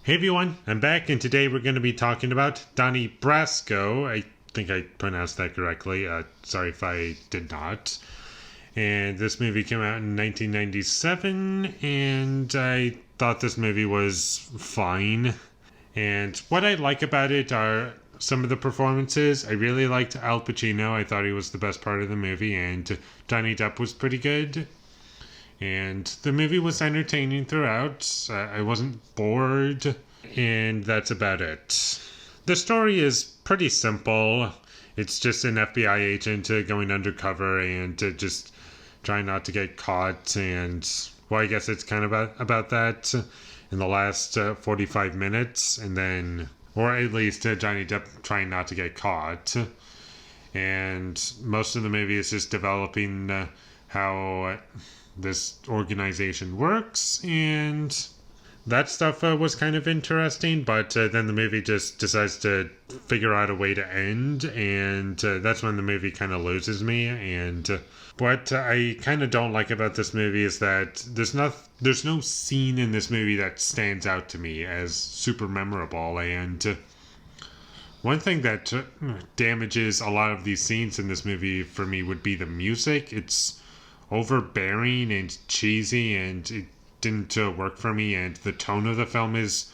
Hey everyone, I'm back, and today we're going to be talking about Donnie Brasco. I think I pronounced that correctly. Sorry if I did not. And this movie came out in 1997, and I thought this movie was fine. And what I like about it are some of the performances. I really liked Al Pacino. I thought he was the best part of the movie, and Johnny Depp was pretty good. And the movie was entertaining throughout. I wasn't bored, and that's about it. The story is pretty simple. It's just an FBI agent going undercover and just trying not to get caught. And, well, I guess it's kind of about that in the last 45 minutes. And then, or at least Johnny Depp trying not to get caught. And most of the movie is just developing how this organization works, and that stuff was kind of interesting, but then the movie just decides to figure out a way to end, and that's when the movie kind of loses me. And what I kind of don't like about this movie is that there's no scene in this movie that stands out to me as super memorable. And one thing that damages a lot of these scenes in this movie for me would be the music. It's overbearing and cheesy, and it didn't work for me. And the tone of the film is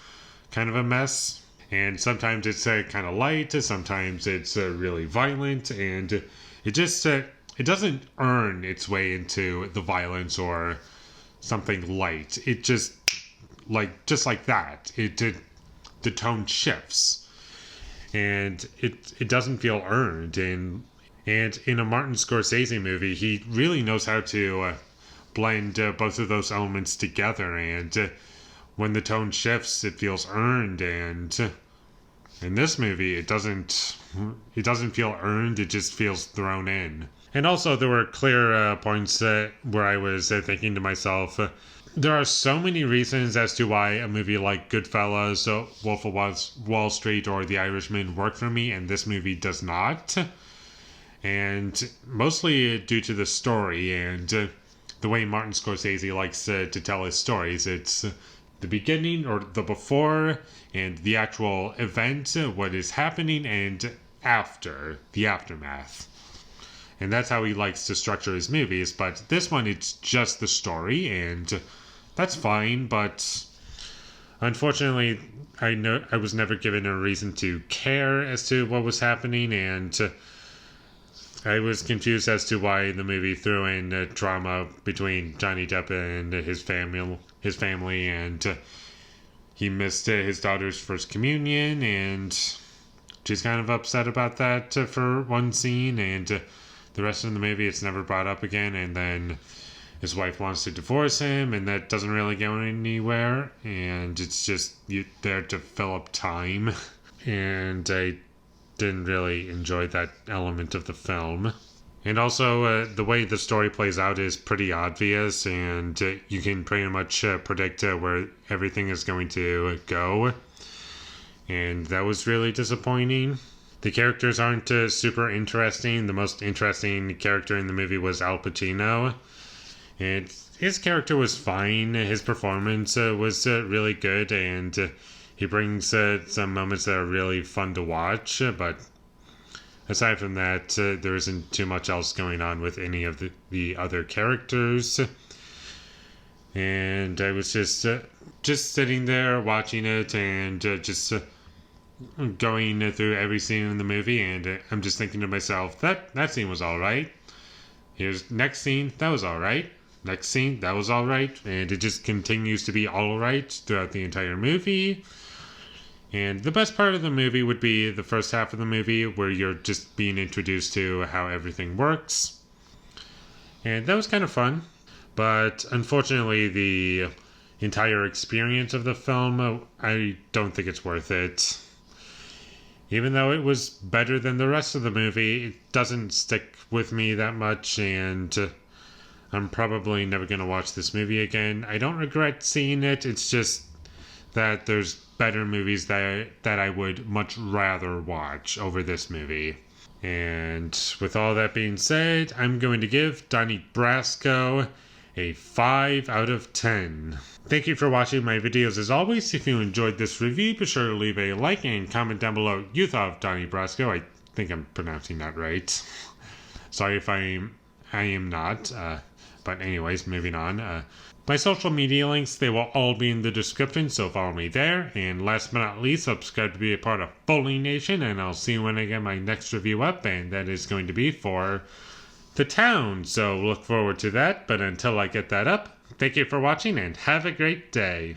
kind of a mess. And sometimes it's kind of light, sometimes it's really violent, and it just it doesn't earn its way into the violence or something light. It just like that. The tone shifts, and it doesn't feel earned. And in a Martin Scorsese movie, he really knows how to blend both of those elements together. And when the tone shifts, it feels earned. And in this movie, it doesn't feel earned. It just feels thrown in. And also, there were clear points where I was thinking to myself, there are so many reasons as to why a movie like Goodfellas, Wolf of Wall Street, or The Irishman work for me, and this movie does not. And mostly due to the story and the way Martin Scorsese likes to tell his stories. It's the beginning, or the before, and the actual event, what is happening, and after, the aftermath. And that's how he likes to structure his movies. But this one, it's just the story, and that's fine. But unfortunately, I was never given a reason to care as to what was happening, and I was confused as to why the movie threw in drama between Johnny Depp and his family, and he missed his daughter's first communion, and she's kind of upset about that for one scene, and the rest of the movie it's never brought up again. And then his wife wants to divorce him, and that doesn't really go anywhere, and it's just there to fill up time. And I didn't really enjoy that element of the film. And also, the way the story plays out is pretty obvious, and you can pretty much predict where everything is going to go. And that was really disappointing. The characters aren't super interesting. The most interesting character in the movie was Al Pacino. And his character was fine. His performance was really good, and he brings some moments that are really fun to watch, but aside from that, there isn't too much else going on with any of the other characters. And I was just sitting there watching it, and just going through every scene in the movie, and I'm just thinking to myself, that scene was alright. Here's next scene, that was alright. Next scene, that was alright. And it just continues to be alright throughout the entire movie. And the best part of the movie would be the first half of the movie, where you're just being introduced to how everything works. And that was kind of fun. But unfortunately, the entire experience of the film, I don't think it's worth it. Even though it was better than the rest of the movie, it doesn't stick with me that much, and I'm probably never going to watch this movie again. I don't regret seeing it, it's just that there's better movies that I would much rather watch over this movie. And with all that being said, I'm going to give Donnie Brasco a 5 out of 10. Thank you for watching my videos as always. If you enjoyed this review, be sure to leave a like and comment down below what you thought of Donnie Brasco. I think I'm pronouncing that right. Sorry if I am not. But anyways, moving on. My social media links, they will all be in the description, so follow me there. And last but not least, subscribe to be a part of Foley Nation, and I'll see you when I get my next review up, and that is going to be for The Town. So look forward to that, but until I get that up, thank you for watching and have a great day.